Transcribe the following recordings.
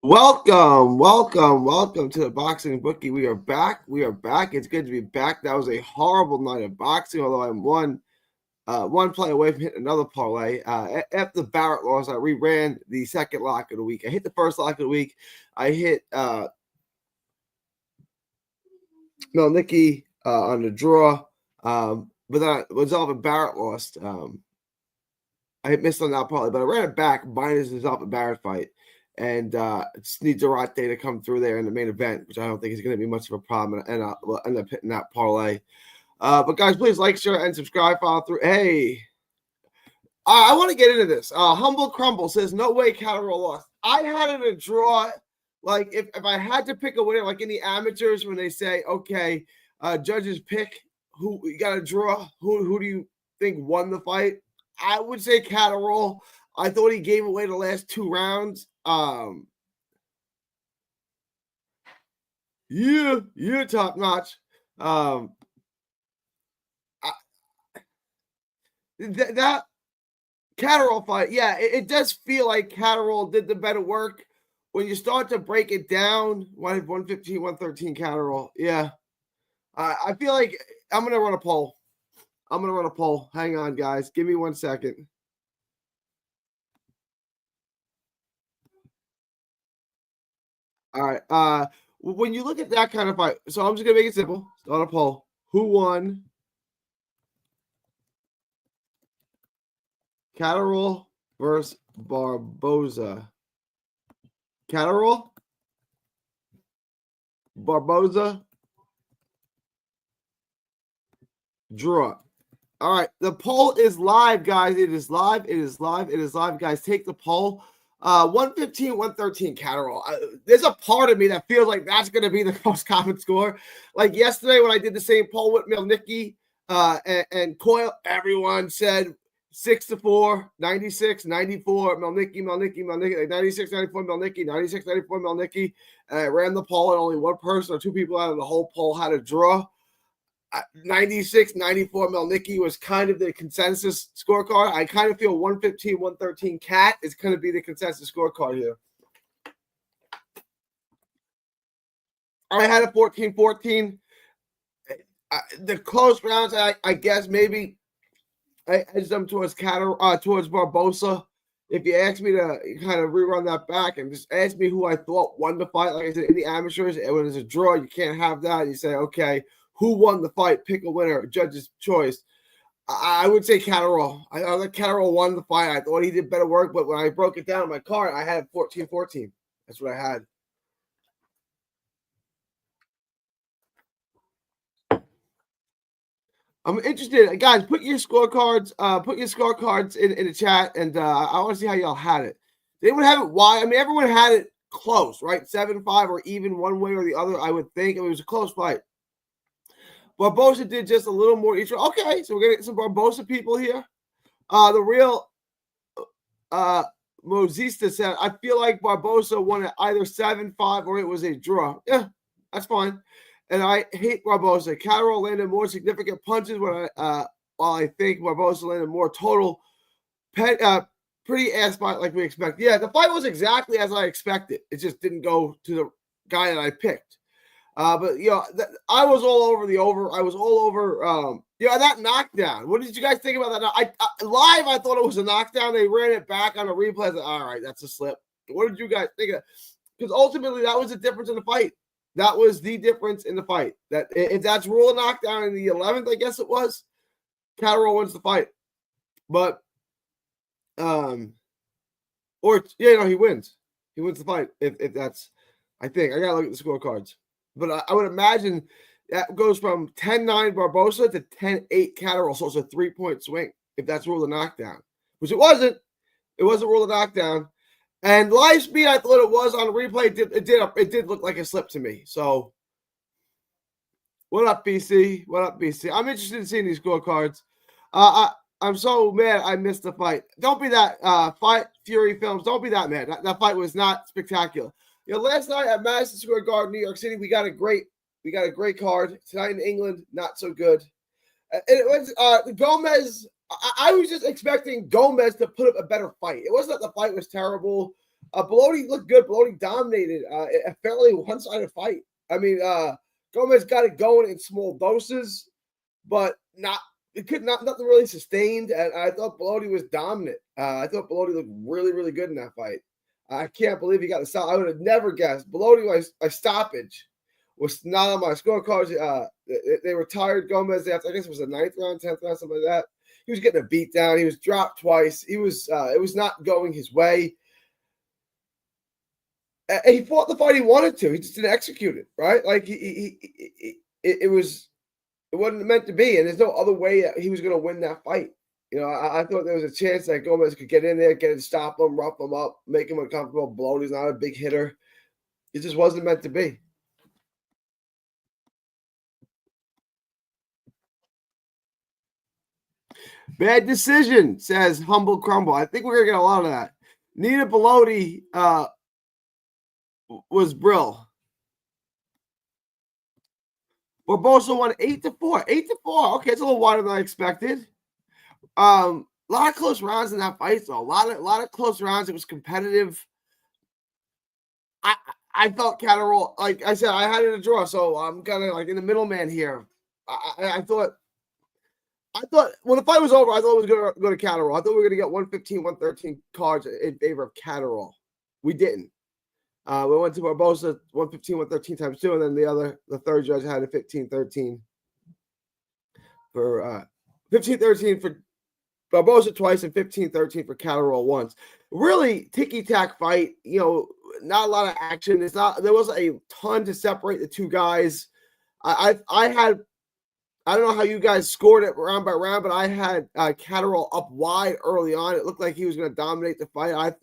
Welcome to the Boxing Bookie. We are back. It's good to be back. That was a horrible night of boxing, although I'm one play away from hitting another parlay. After the Barrett loss, I reran the second lock of the week. I hit the first lock of the week. I hit Melnicki on the draw, but then I was off and Barrett lost. I missed on that parlay, but I ran it back minus his off a Barrett fight. And just needs a Rot Day to come through there in the main event, which I don't think is going to be much of a problem, and I'll end up hitting that parlay. But guys, please like, share, and subscribe. Follow through. Hey, I want to get into this. Humble Crumble says, no way Catterall lost. I had it a draw. Like, if I had to pick a winner, like in the amateurs, when they say, okay, judges pick who you got to draw, who do you think won the fight? I would say Catterall. I thought he gave away the last two rounds. Yeah, top notch. That Catterall fight, yeah, it does feel like Catterall did the better work. When you start to break it down, 115, 113 Catterall, yeah. I feel like I'm gonna run a poll. Hang on, guys. Give me 1 second. All right. When you look at that kind of fight, so I'm just gonna make it simple. Start a poll. Who won? Catterall versus Barboza. Catterall? Barboza? Draw. All right. The poll is live, guys. It is live, guys. Take the poll. 115, 113 Catterall. There's a part of me that feels like that's going to be the most common score. Like yesterday when I did the same poll with Melnicki and Coyle, everyone said 6-4, 96, 94, Melnicki, like 96, 94, Melnicki, 96, 94, Melnicki. And I ran the poll and only one person or two people out of the whole poll had a draw. 96, 94 Melnicki was kind of the consensus scorecard. I kind of feel 115, 113 Cat is going to be the consensus scorecard here. I had a 14-14. The close rounds, I guess maybe I edged them towards towards Barboza. If you ask me to kind of rerun that back and just ask me who I thought won the fight, like I said, in the amateurs, when there's a draw, you can't have that. You say, okay, who won the fight? Pick a winner, judge's choice. I would say Catterall. I thought Catterall won the fight. I thought he did better work, but when I broke it down in my card, I had 14-14. That's what I had. I'm interested, guys. Put your scorecards. In the chat, and I want to see how y'all had it. Did anyone have it? Why? I mean, everyone had it close, right? 7-5 or even one way or the other. I would think it was a close fight. Barboza did just a little more each. Okay, so we're gonna get some Barboza people here. The real Mosista said, I feel like Barboza won at either 7-5 or it was a draw. Yeah, that's fine. And I hate Barboza. Catterall landed more significant punches while I think Barboza landed more total. Pretty ass fight like we expect. Yeah, the fight was exactly as I expected. It just didn't go to the guy that I picked. But I was all over the over. I was all over that knockdown. What did you guys think about that? Live, I thought it was a knockdown. They ran it back on the replay. Like, all right, that's a slip. What did you guys think of? Because ultimately, that was the difference in the fight. That was the difference in the fight. That if that's rule of knockdown in the 11th, I guess it was, Catterall wins the fight. But he wins. He wins the fight if that's. I think I gotta look at the scorecards. But I would imagine that goes from 10-9 Barboza to 10-8 Catterall. So it's a 3-point swing if that's rule of knockdown, which it wasn't. It wasn't rule of knockdown. And live speed, I thought it was on the replay. It did look like a slip to me. So, what up, BC? I'm interested in seeing these scorecards. I'm so mad I missed the fight. Don't be that fight Fury Films. Don't be that mad. That fight was not spectacular. Last night at Madison Square Garden, New York City, we got a great card. Tonight in England, not so good. It was Gomez. I was just expecting Gomez to put up a better fight. It wasn't that the fight was terrible. Bellotti looked good. Bellotti dominated a fairly one-sided fight. I mean, Gomez got it going in small doses, but nothing really sustained. And I thought Bellotti was dominant. I thought Bellotti looked really, really good in that fight. I can't believe he got the stop. I would have never guessed. Bellotti, my stoppage was not on my scorecards. They retired Gomez after, I guess it was the 9th round, 10th round, something like that. He was getting a beat down. He was dropped twice. It was not going his way. And he fought the fight he wanted to. He just didn't execute it, right? Like it wasn't meant to be, and there's no other way that he was going to win that fight. You know, I thought there was a chance that Gomez could get in there, get it, stop him, rough him up, make him uncomfortable. Belotti's not a big hitter. It just wasn't meant to be. Bad decision, says Humble Crumble. I think we're going to get a lot of that. Nina Bellotti was Brill. Barboza won 8-4. 8-4. Okay, it's a little wider than I expected. A lot of close rounds in that fight, though. A lot of close rounds. It was competitive. I felt Catterall, like I said, I had it a draw, so I'm kind of like in the middleman here. I thought when the fight was over, I thought it was going to go to Catterall. I thought we were going to get 115, 113 cards in favor of Catterall. We didn't. We went to Barboza 115, 113 times 2, and then the third judge had a 15-13 for 15-13 for Barboza twice and 15-13 for Catterall once. Really ticky-tack fight. You know, not a lot of action. There wasn't a ton to separate the two guys. I don't know how you guys scored it round by round, but I had Catterall up wide early on. It looked like he was going to dominate the fight.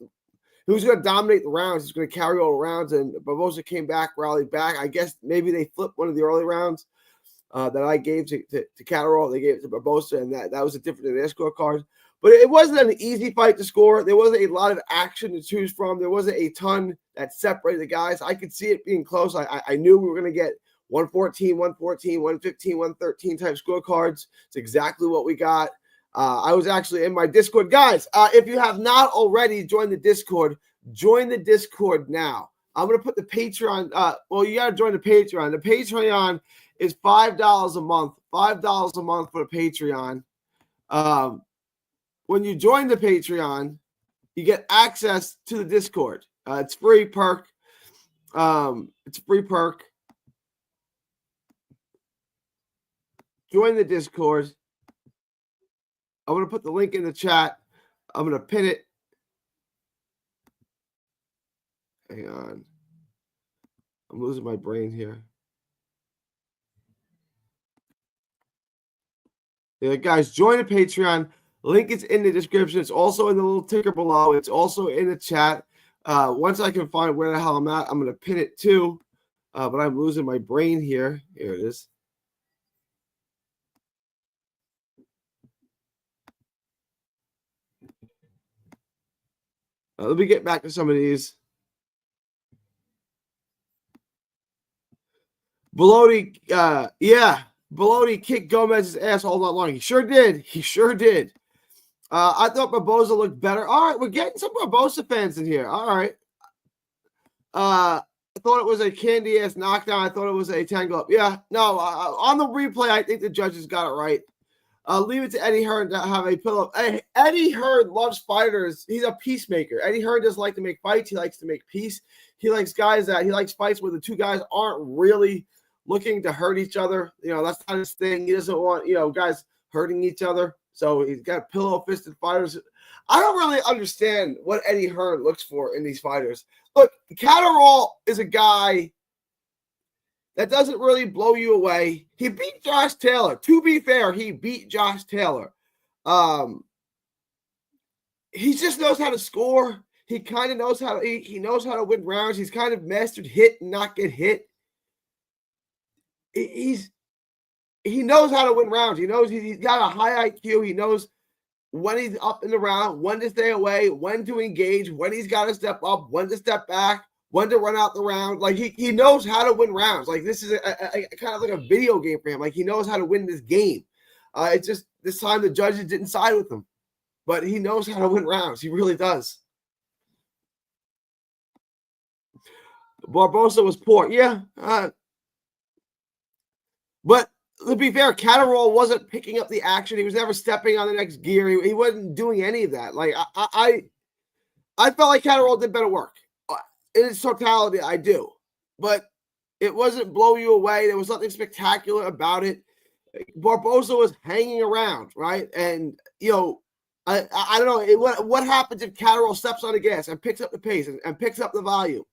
He was going to dominate the rounds. He was going to carry all the rounds, and Barboza came back, rallied back. I guess maybe they flipped one of the early rounds that I gave to Catterall. They gave it to Barboza, and that was a different in their scorecard. But it wasn't an easy fight to score. There wasn't a lot of action to choose from. There wasn't a ton that separated the guys. I could see it being close. I knew we were going to get 114, 114, 115, 113 type scorecards. It's exactly what we got. I was actually in my Discord. Guys, if you have not already joined the Discord, join the Discord now. I'm going to put the Patreon. You got to join the Patreon. The Patreon is $5 a month. $5 a month for the Patreon. When you join the Patreon, you get access to the Discord. It's free perk. It's a free perk. Join the Discord. I'm going to put the link in the chat. I'm going to pin it. Hang on. I'm losing my brain here. Yeah, guys, join the Patreon. Link is in the description. It's also in the little ticker below. It's also in the chat. Once I can find where the hell I'm at, I'm going to pin it too. But I'm losing my brain here. Here it is. Let me get back to some of these. Bellotti, Bellotti kicked Gomez's ass all night long. He sure did. I thought Barboza looked better. All right, we're getting some Barboza fans in here. All right. I thought it was a candy ass knockdown. I thought it was a tangle up. Yeah, no. On the replay, I think the judges got it right. Leave it to Eddie Hearn to have a pillow. Hey, Eddie Hearn loves fighters. He's a peacemaker. Eddie Hearn doesn't like to make fights. He likes to make peace. He likes fights where the two guys aren't really looking to hurt each other. You know, that's not his thing. He doesn't want, guys hurting each other. So he's got pillow-fisted fighters. I don't really understand what Eddie Hearn looks for in these fighters. Look, Catterall is a guy that doesn't really blow you away. He beat Josh Taylor. To be fair, he beat Josh Taylor. He just knows how to score. He kind of knows how to eat. He knows how to win rounds. He's kind of mastered hit and not get hit. He knows how to win rounds. He knows he's got a high IQ. He knows when he's up in the round, when to stay away, when to engage, when he's got to step up, when to step back, when to run out the round. Like he knows how to win rounds. Like this is a kind of like a video game for him. Like he knows how to win this game. It's just this time the judges didn't side with him, but he knows how to win rounds. He really does. Barboza was poor. Yeah. But to be fair, Catterall wasn't picking up the action. He was never stepping on the next gear. He wasn't doing any of that. Like I felt like Catterall did better work in its totality. I do, but it wasn't blow you away. There was nothing spectacular about it. Barboza was hanging around, right? And I don't know what happens if Catterall steps on the gas and picks up the pace and picks up the volume.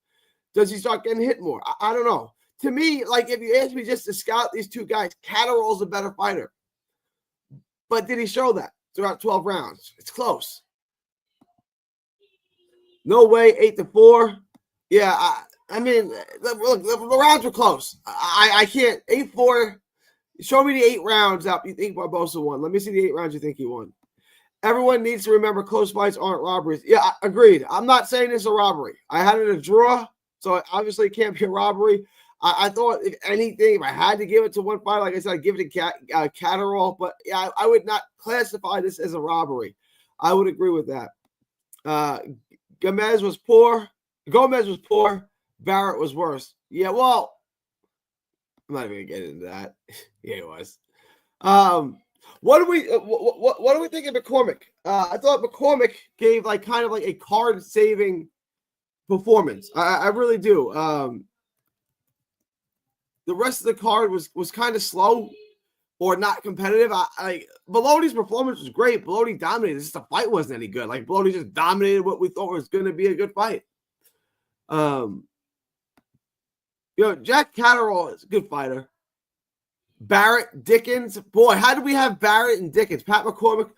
Does he start getting hit more? I don't know. To me, like if you ask me just to scout these two guys, Catterall's a better fighter. But did he show that throughout 12 rounds? It's close. No way, 8-4. Yeah, I mean, look, the rounds were close. I can't. 8-4. Show me the 8 rounds up you think Barboza won. Let me see the 8 rounds you think he won. Everyone needs to remember close fights aren't robberies. Yeah, agreed. I'm not saying it's a robbery. I had it a draw, so it obviously can't be a robbery. I thought, if anything, if I had to give it to one fighter, like I said, I'd give it to Catterall. But yeah, I would not classify this as a robbery. I would agree with that. Gomez was poor. Barrett was worse. Yeah, well, I'm not even gonna get into that. Yeah, it was. What do we think of McCormick? I thought McCormick gave kind of a card saving performance. I really do. The rest of the card was kind of slow or not competitive. Bologna's performance was great. Bologna dominated. Just the fight wasn't any good. Bologna just dominated what we thought was going to be a good fight. Jack Catterall is a good fighter. Barrett, Dickens. Boy, how did we have Barrett and Dickens? Pat McCormick.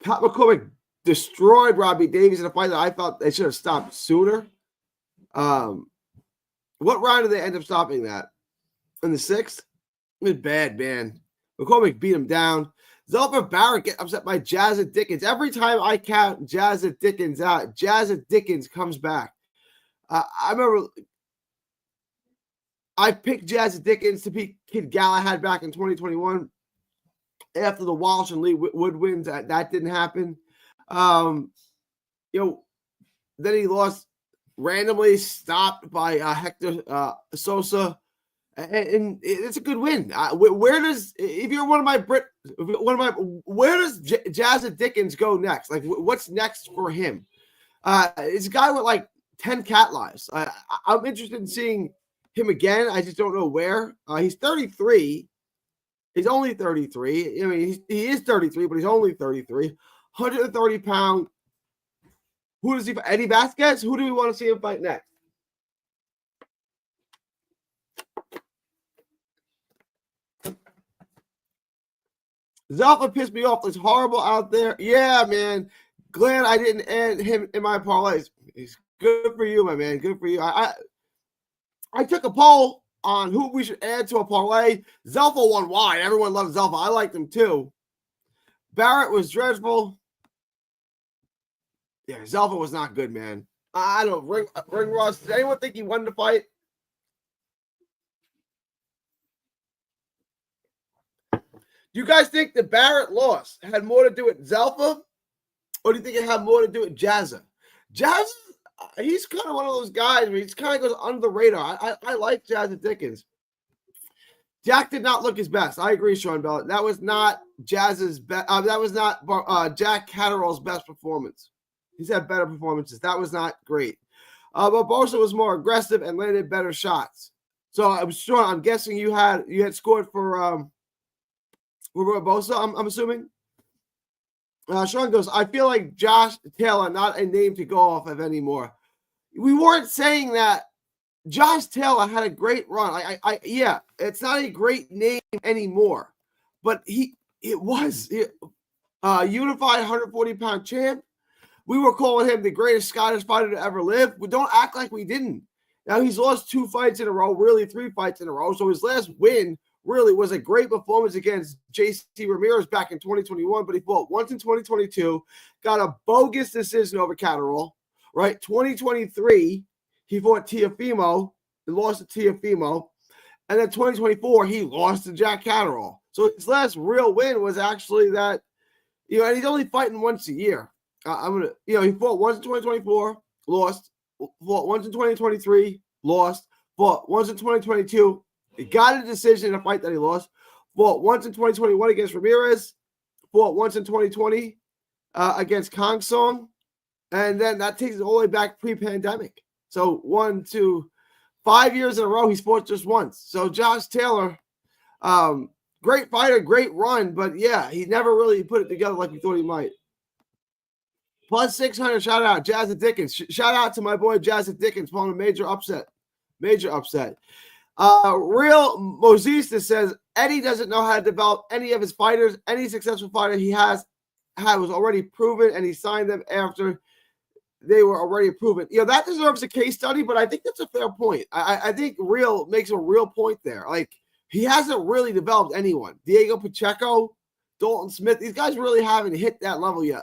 Pat McCormick destroyed Robbie Davies in a fight that I thought they should have stopped sooner. What round did they end up stopping that? In the 6th? It was bad, man. McCormick beat him down. Zelfa Barrett get upset by Jazza Dickens. Every time I count Jazza Dickens out, Jazza Dickens comes back. I remember I picked Jazza Dickens to beat Kid Galahad back in 2021. After the Walsh and Lee Wood wins, that didn't happen. Then he lost randomly, stopped by Hector Sosa. And it's a good win. Where does Jazza Dickens go next? What's next for him? It's a guy with 10 cat lives. I'm interested in seeing him again. I just don't know where. He's 33. He's only 33. I mean, he is 33, but he's only 33. 130 pound. Who does he fight? Eddie Vasquez? Who do we want to see him fight next? Zelfa pissed me off. It's horrible out there. Yeah, man. Glad I didn't add him in my parlays. He's good for you, my man. Good for you. I took a poll on who we should add to a parlay. Zelfa won wide. Everyone loves Zelfa. I liked him too. Barrett was dreadful. Yeah, Zelfa was not good, man. I don't know. Ring Ross, does anyone think he won the fight? Do you guys think the Barrett loss had more to do with Zelfa? Or do you think it had more to do with Jazza? Jazza, he's kind of one of those guys where he kind of goes under the radar. I like Jazza Dickens. Jack did not look his best. I agree, Sean Bell. That was not Jazz's best. That was not Jack Catterall's best performance. He's had better performances. That was not great. Barboza was more aggressive and landed better shots. So I'm guessing you had scored for Barboza, I'm assuming. Sean goes, I feel like Josh Taylor, not a name to go off of anymore. We weren't saying that. Josh Taylor had a great run. Yeah, it's not a great name anymore, but it was unified 140-pound champ. We were calling him the greatest Scottish fighter to ever live. We don't act like we didn't. Now he's lost 2 fights in a row, really 3 fights in a row. So his last win really was a great performance against J.C. Ramirez back in 2021, but he fought once in 2022, got a bogus decision over Catterall, right? 2023, he fought Teofimo, he lost to Teofimo, and then 2024, he lost to Jack Catterall. So his last real win was actually that, and he's only fighting once a year. He fought once in 2024, lost. Fought once in 2023, lost. Fought once in 2022. He got a decision in a fight that he lost. Fought once in 2021 against Ramirez. Fought once in 2020 against Kang Song. And then that takes it all the way back pre-pandemic. So 1, 2, 5 years in a row, he's fought just once. So Josh Taylor, great fighter, great run. But yeah, he never really put it together like we thought he might. Plus 600, shout out, Jazza Dickens. Shout out to my boy Jazza Dickens, pulling a major upset. Major upset. Real Mosista says Eddie doesn't know how to develop any of his fighters. Any successful fighter he was already proven, and he signed them after they were already proven. That deserves a case study, but I think that's a fair point. I think Real makes a real point there. Like, he hasn't really developed anyone. Diego Pacheco, Dalton Smith, these guys really haven't hit that level yet.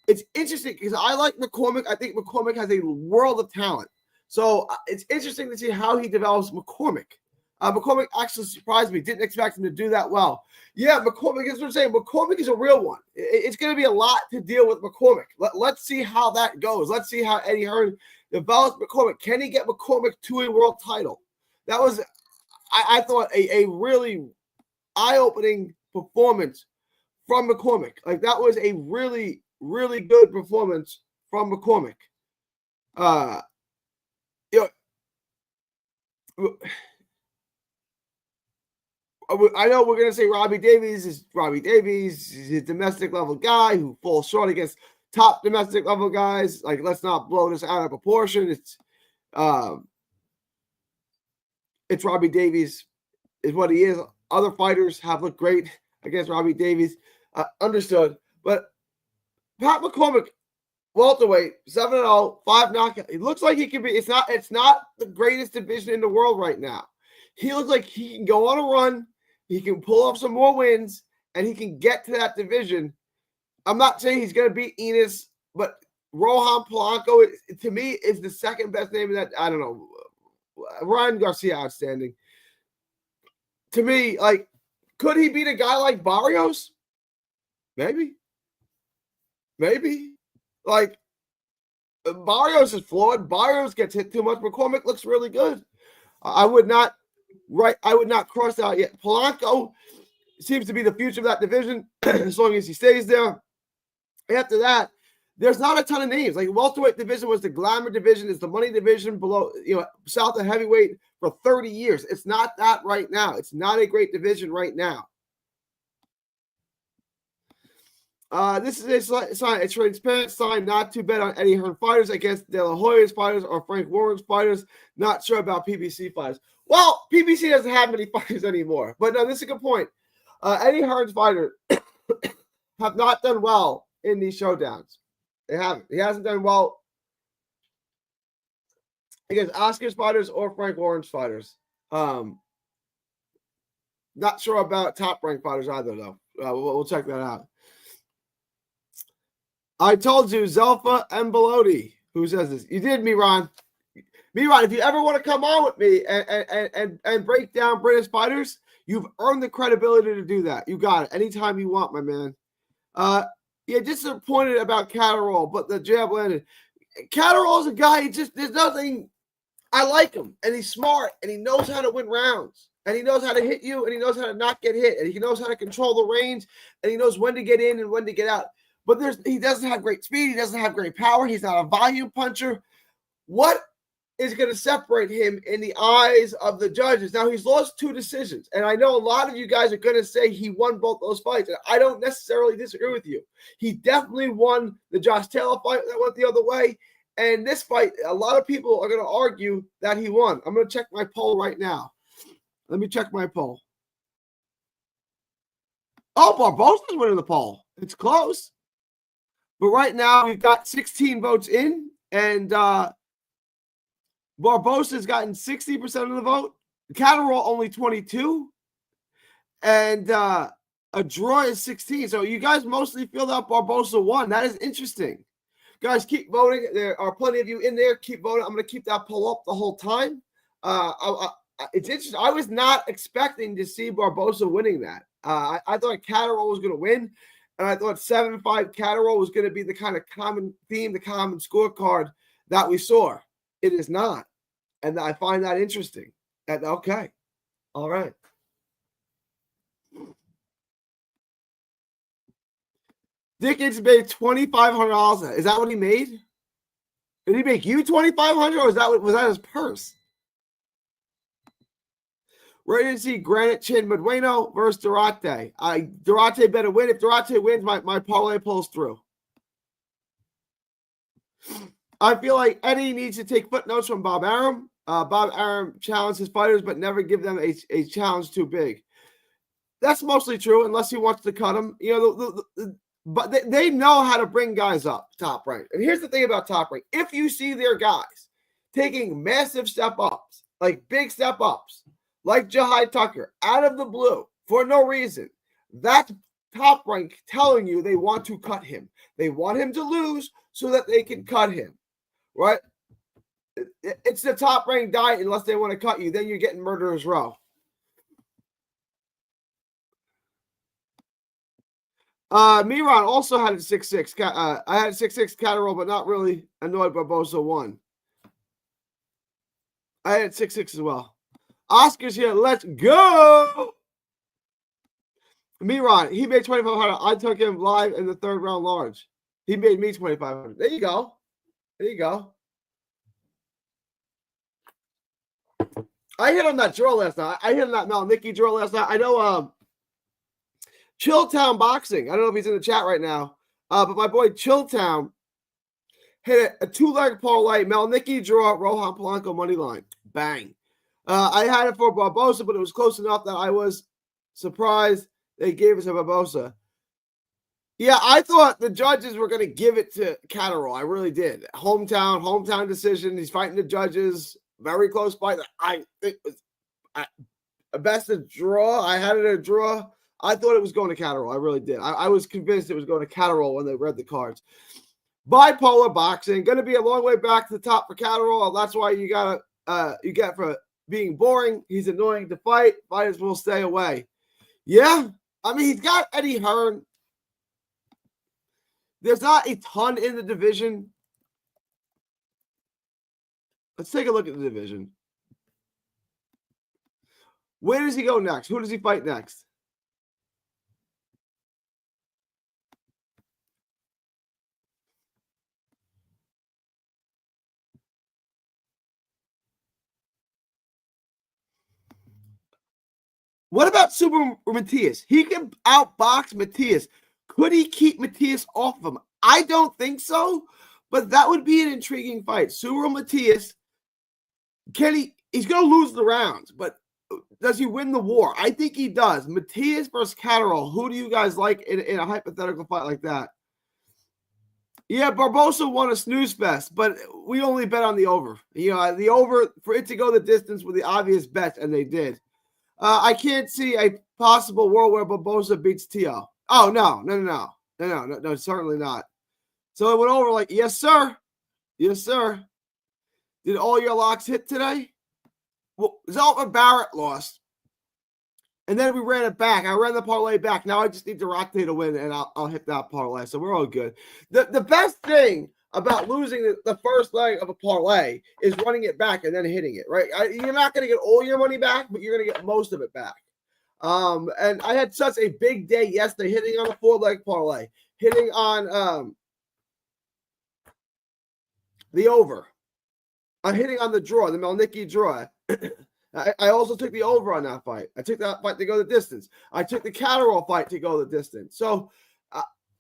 It's interesting because I like McCormick. I think McCormick has a world of talent. So it's interesting to see how he develops McCormick. McCormick actually surprised me. Didn't expect him to do that well. Yeah, McCormick is what I'm saying. McCormick is a real one. It's going to be a lot to deal with McCormick. Let's see how that goes. Let's see how Eddie Hearn develops McCormick. Can he get McCormick to a world title? That was, I thought, a really eye-opening performance from McCormick. Like, that was a really, really good performance from McCormick. I know we're going to say Robbie Davies is Robbie Davies. He's a domestic level guy who falls short against top domestic level guys. Like, let's not blow this out of proportion. It's Robbie Davies is what he is. Other fighters have looked great against Robbie Davies. Understood. But Pat McCormick, welterweight, 7-0, 5 knockout. It looks like he can be. It's not the greatest division in the world right now. He looks like he can go on a run. He can pull off some more wins, and he can get to that division. I'm not saying he's going to beat Enos, but Rohan Polanco, to me, is the second best name in that. I don't know. Ryan Garcia, outstanding. To me, like, could he beat a guy like Barrios? Maybe. Like, Barrios is flawed. Barrios gets hit too much. McCormick looks really good. I would not cross out yet. Polanco seems to be the future of that division as long as he stays there. After that, there's not a ton of names. Like, welterweight division was the glamour division. It's the money division below, south of heavyweight for 30 years. It's not that right now. It's not a great division right now. This is a sign, a transparent sign not to bet on Eddie Hearn fighters against De La Hoya's fighters or Frank Warren's fighters. Not sure about PBC fighters. Well, PBC doesn't have many fighters anymore. But no, this is a good point. Eddie Hearn's fighters have not done well in these showdowns. They haven't. He hasn't done well against Oscar's fighters or Frank Warren's fighters. Not sure about top-ranked fighters either, though. We'll check that out. I told you, Zelfa Embelotti. Who says this? You did, Miran. Miran, if you ever want to come on with me and break down British fighters, you've earned the credibility to do that. You got it. Anytime you want, my man. Yeah, disappointed about Catterall, but the jab landed. Catterall is a guy, there's nothing. I like him, and he's smart, and he knows how to win rounds, and he knows how to hit you, and he knows how to not get hit, and he knows how to control the range, and he knows when to get in and when to get out. But he doesn't have great speed. He doesn't have great power. He's not a volume puncher. What is going to separate him in the eyes of the judges? Now, he's lost 2 decisions, and I know a lot of you guys are going to say he won both those fights, and I don't necessarily disagree with you. He definitely won the Josh Taylor fight that went the other way, and this fight, a lot of people are going to argue that he won. I'm going to check my poll right now. Let me check my poll. Oh, Barboza's winning the poll. It's close. But right now, we've got 16 votes in, and Barboza's gotten 60% of the vote. Catterall only 22, and a draw is 16. So you guys mostly feel that Barboza won. That is interesting. Guys, keep voting. There are plenty of you in there. Keep voting. I'm going to keep that poll up the whole time. it's interesting. I was not expecting to see Barboza winning that. I thought Catterall was going to win, and I thought 7-5 Catterall was going to be the kind of common theme, the common scorecard that we saw. It is not, and I find that interesting. And okay, all right. Dickens made $2,500. Is that what he made? Did he make you $2,500, or was that his purse? Ready to see Granite Chin Medueno versus Durate. Durate better win. If Durate wins, my parlay pulls through. I feel like Eddie needs to take footnotes from Bob Arum. Bob Arum challenged his fighters, but never give them a challenge too big. That's mostly true, unless he wants to cut them. But they know how to bring guys up top rank. And here's the thing about top rank. If you see their guys taking massive step ups, like big step ups, like Jahai Tucker, out of the blue for no reason, that's top rank telling you they want to cut him. They want him to lose so that they can cut him, right? It's the top rank diet unless they want to cut you. Then you're getting murderer's row. Miran also had a 6-6. I had a 6-6 Catterall, but not really annoyed Barboza won. I had 6-6 as well. Oscar's here. Let's go. Miran, he made $2,500. I took him live in the third round large. He made me $2,500. There you go. There you go. I hit on that draw last night. I hit on that Malnicki draw last night. I know Chilltown Boxing. I don't know if he's in the chat right now. But my boy Chilltown hit a 2-leg parlay. Malnicki draw, Rohan Polanco money line. Bang. I had it for Barboza, but it was close enough that I was surprised they gave us a Barboza. Yeah, I thought the judges were going to give it to Catterall. I really did. Hometown decision. He's fighting the judges. Very close fight. I think it was best of draw. I had it a draw. I thought it was going to Catterall. I really did. I was convinced it was going to Catterall when they read the cards. Bipolar boxing. Going to be a long way back to the top for Catterall. That's why you get for being boring. He's annoying to fight. Fighters will stay away. Yeah. I mean, he's got Eddie Hearn. There's not a ton in the division. Let's take a look at the division. Where does he go next? Who does he fight next? What about Super Matias? He can outbox Matias. Could he keep Matias off of him? I don't think so, but that would be an intriguing fight. Super Matias, he's going to lose the rounds, but does he win the war? I think he does. Matias versus Catterall. Who do you guys like in a hypothetical fight like that? Yeah, Barboza won a snooze fest, but we only bet on the over. The over, for it to go the distance with the obvious bet, and they did. I can't see a possible world where Barboza beats Tio. Oh, no, certainly not. So it went over like, yes, sir. Yes, sir. Did all your locks hit today? Well, Zeltman Barrett lost. And then we ran it back. I ran the parlay back. Now I just need Durate to win, and I'll hit that parlay. So we're all good. The best thing about losing the first leg of a parlay is running it back and then hitting it, right? You're not going to get all your money back, but you're going to get most of it back. And I had such a big day yesterday hitting on a 4-leg parlay, hitting on the over. I'm hitting on the draw, the Malnicki draw. I also took the over on that fight. I took that fight to go the distance. I took the Catterall fight to go the distance. So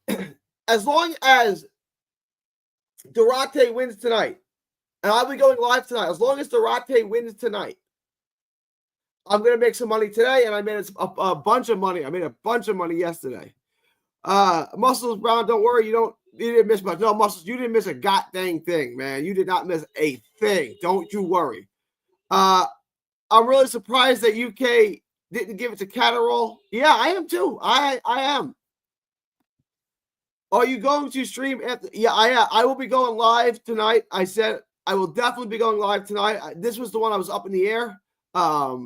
as long as Durate wins tonight, and I'll be going live tonight, as long as Durate wins tonight, I'm going to make some money today, and I made a bunch of money. I made a bunch of money yesterday. Muscles Brown, don't worry, you didn't miss much. No, Muscles, you didn't miss a goddamn thing, man. You did not miss a thing. Don't you worry. I'm really surprised that UK didn't give it to Catterall. Yeah, I am too. I am. Are you going to stream after? Yeah, I will be going live tonight. I said I will definitely be going live tonight. This was the one I was up in the air. I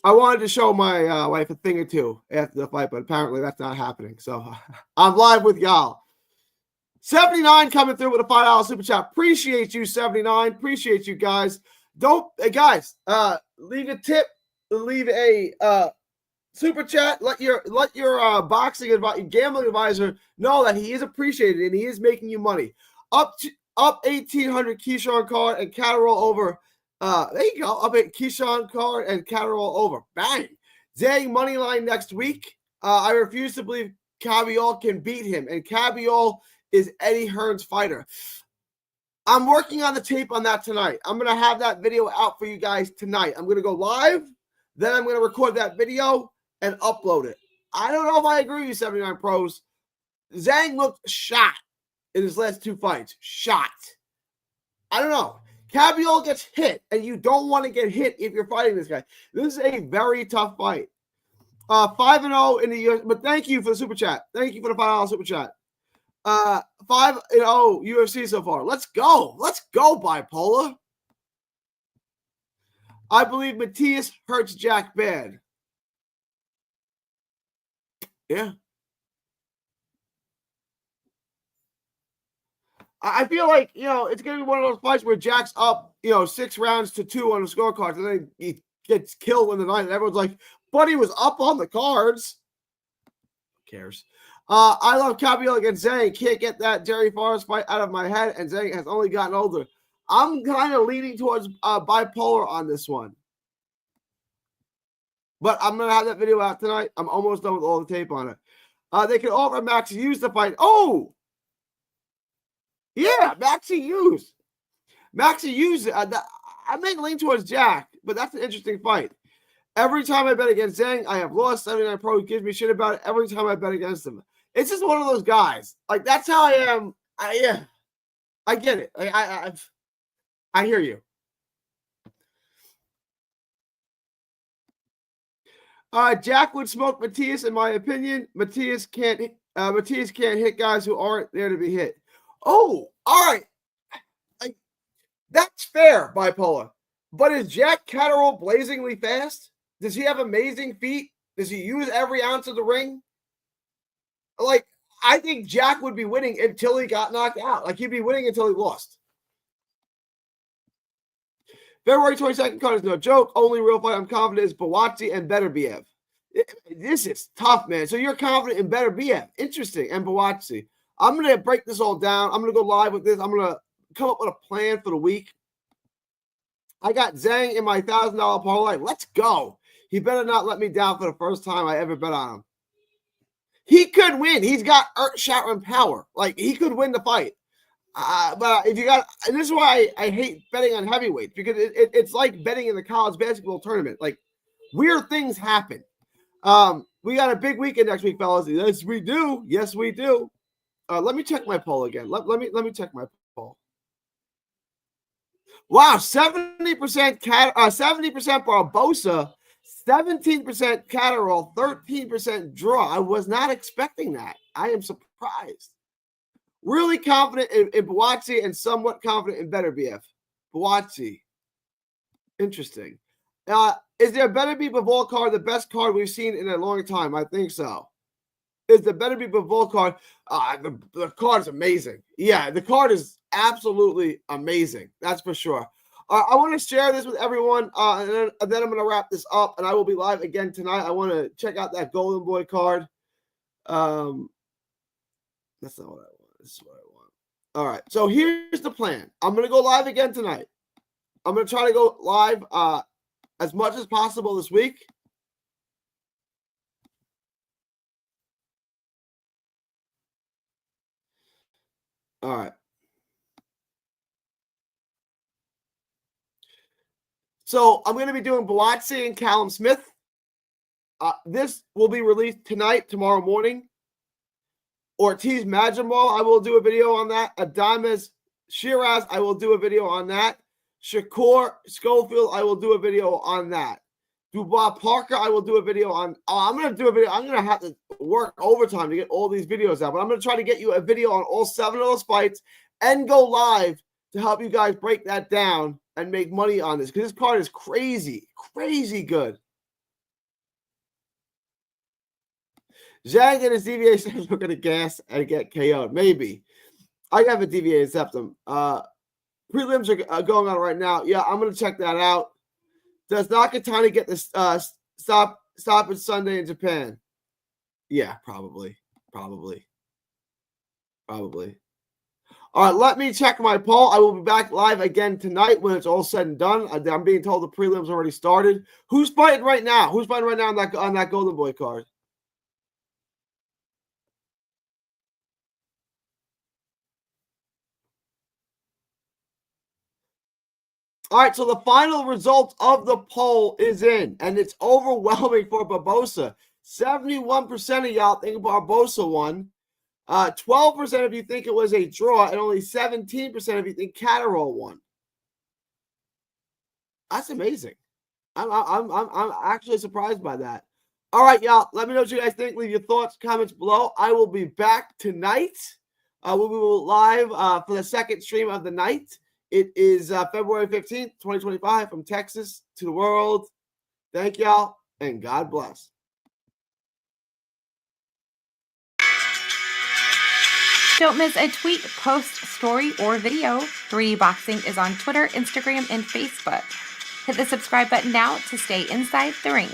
wanted to show my wife a thing or two after the fight, but apparently that's not happening. So I'm live with y'all. 79 coming through with a $5 super chat. Appreciate you, 79. Appreciate you guys. Guys, leave a tip, leave a super chat. Let your gambling advisor know that he is appreciated and he is making you money. Up 1,800 Keyshawn card and Catterall over. There you go. Up at Keyshawn card and Catterall over. Bang. Zang money line next week. I refuse to believe Catterall can beat him, and Catterall is Eddie Hearn's fighter. I'm working on the tape on that tonight. I'm going to have that video out for you guys tonight. I'm going to go live. Then I'm going to record that video and upload it. I don't know if I agree with you, 79 pros. Zhang looked shot in his last two fights. Shot. I don't know. Catterall gets hit, and you don't want to get hit if you're fighting this guy. This is a very tough fight. 5-0 in the US, but thank you for the super chat. Thank you for the $5 super chat. 5-0 UFC so far. Let's go. Let's go, Bipolar. I believe Matias hurts Jack bad. Yeah. I feel like, it's going to be one of those fights where Jack's up, 6 rounds to 2 on the scorecards, and then he gets killed in the night. And everyone's like, but he was up on the cards. Who cares? I love Catterall against Zhang. Can't get that Jerry Forrest fight out of my head, and Zhang has only gotten older. I'm kind of leaning towards Bipolar on this one. But I'm going to have that video out tonight. I'm almost done with all the tape on it. They can offer Max Hughes to fight. Oh! Yeah, Maxie Hughes. Maxie Hughes, I may lean towards Jack, but that's an interesting fight. Every time I bet against Zhang, I have lost. 79 Pro gives me shit about it every time I bet against him. It's just one of those guys. Like, that's how I am. I get it. I hear you. Jack would smoke Matias, in my opinion. Matias can't hit guys who aren't there to be hit. Oh, all right. That's fair, Bipolar. But is Jack Catterall blazingly fast? Does he have amazing feet? Does he use every ounce of the ring? Like, I think Jack would be winning until he got knocked out. Like, he'd be winning until he lost. February 22nd card is no joke. Only real fight I'm confident is Bawatsi and Beterbiev. This is tough, man. So you're confident in Beterbiev. Interesting. And Bawatsi. I'm going to break this all down. I'm going to go live with this. I'm going to come up with a plan for the week. I got Zhang in my $1,000 parlay. Let's go. He better not let me down for the first time I ever bet on him. He could win. He's got earth-shattering power. Like, he could win the fight. But if you got, and this is why I hate betting on heavyweights, because it's like betting in the college basketball tournament. Like, weird things happen. We got a big weekend next week, fellas. Yes, we do. Yes, we do. Let me check my poll again. Let me check my poll. Wow, 70% 70% Barboza, 17% Catterall, 13% draw. I was not expecting that. I am surprised. Really confident in Bawatsi and somewhat confident in Beterbiev. Bawatsi. Interesting. Is there Beterbiev Bivol card the best card we've seen in a long time? I think so. Is the Beterbiev Bivol card? The card is amazing. Yeah, the card is absolutely amazing. That's for sure. I want to share this with everyone, and then I'm going to wrap this up, and I will be live again tonight. I want to check out that Golden Boy card. That's not what I want. This is what I want. All right, so here's the plan. I'm going to go live again tonight. I'm going to try to go live as much as possible this week. All right. So I'm going to be doing Bawatsi and Callum Smith. This will be released tonight, tomorrow morning. Ortiz Majamal, I will do a video on that. Adames Shiraz, I will do a video on that. Shakur Schofield, I will do a video on that. Dubois Parker, I will do a video on. I'm going to do a video. I'm going to have to work overtime to get all these videos out, but I'm going to try to get you a video on all 7 of those fights and go live to help you guys break that down and make money on this because this card is crazy, crazy good. Zhang and his DVA says we're going to gas and get KO'd. Maybe. I have a deviated septum. Prelims are going on right now. Yeah, I'm going to check that out. Does Nakatani get this stop it Sunday in Japan? Yeah, probably. All right, let me check my poll. I will be back live again tonight when it's all said and done. I'm being told the prelims already started. Who's fighting right now? Who's fighting right now on that Golden Boy card? All right, so the final result of the poll is in, and it's overwhelming for Barboza. 71% of y'all think Barboza won. 12% of you think it was a draw, and only 17% of you think Catterall won. That's amazing. I'm actually surprised by that. All right, y'all. Let me know what you guys think. Leave your thoughts, comments below. I will be back tonight. We will live for the second stream of the night. It is February 15th, 2025 from Texas to the world. Thank y'all, and God bless. Don't miss a tweet, post, story, or video. 3D Boxing is on Twitter, Instagram, and Facebook. Hit the subscribe button now to stay inside the ring.